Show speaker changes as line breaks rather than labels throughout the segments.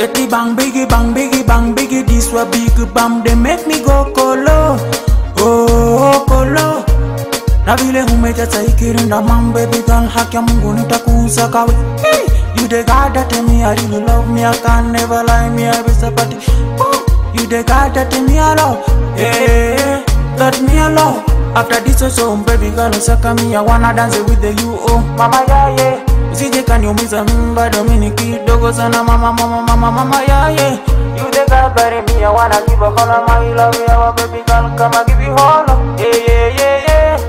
Betty bang biggie, this wa big bam, they make me go colo, oh colo. Na vile umejaza ikirinda mam, baby girl, haki ya Mungu nitakusaka we. Hey, you the God that me, I really love me, I can never lie, me I be somebody. You the God that me I love, hey, that me I love. After this so baby girl, saka me, I wanna dance with the you, oh mama yeah. Usije kaniumiza bado mimi kidogo sana mama yeah. You the God that me, I wanna give a all of my love, yeah baby girl, come and give you all, yeah.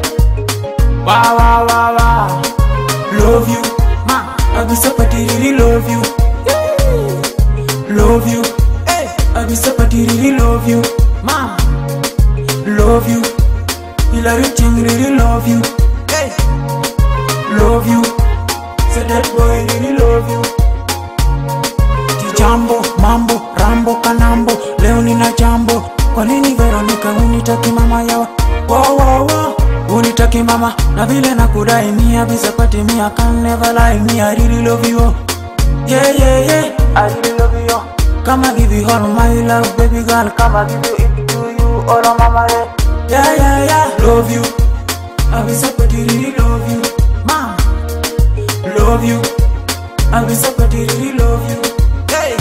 Wow. Love you, ma. I be so pretty, really love you. Love you, hey. I be so pretty, really love you, ma. Love you, Hillary Ching, really love you, hey. Love you, say that boy, really love you. Jambo, mambo, rambo, kanambo, leo nina jambo. Kwa nini Veronica unitaki mama yawa? Wow. Unitaki mama, na vile nakudai mia bisa pati mia, can never lie, me I really love you, yeah, I really love you. Come and give you all my love, baby girl, come and give it to you, all of mama, yeah, love you. I be so pretty, really love you, mom. Love you, I be so pretty, really love you, hey.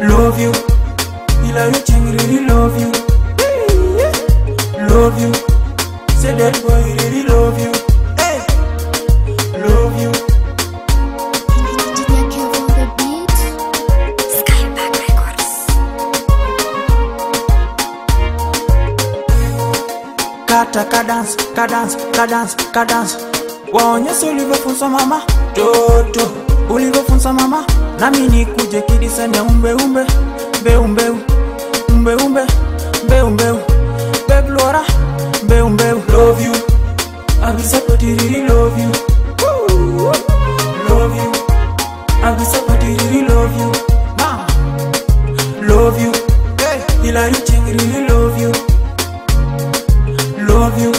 Love you, Hillary Ching, really love you, love you. Say that boy really love you, hey. Love you. Ka dance. Waonyeshe ulivyofunza mama, toto ulivyofunza mama. Nami nikuje kidisani umbe Beblora, love you. I be so pretty, really love you. Ooh. Love you. I be so pretty, really love you. Ma. Love you. Hey. Hillary Ching, really love you. Love you.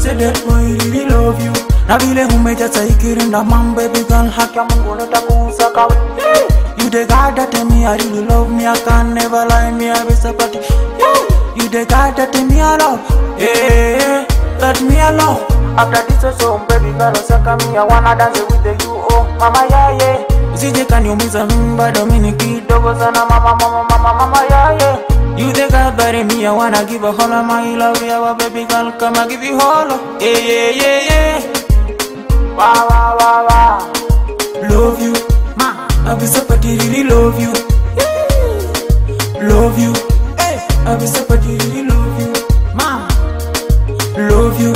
Say that boy, really love you. Na vile umejaza ikirinda mam, baby girl, haki ya Mungu nitakusaka we. Hey. You the God that me, I really love me, I can never lie, me I be so pretty. You the God that me I love, yeah, that me I love. After this so baby girl, saka me, I wanna dance with the you, oh mama yeah. Usije kaniumiza bado mimi kidogo sana mama yeah. You the God that me, I wanna give a all of my love, yeah baby girl, come and give you all, yeah. Wow. Love you, ma. I be so pretty, really love you, love you. I be so pretty, really love you, mom. Love you.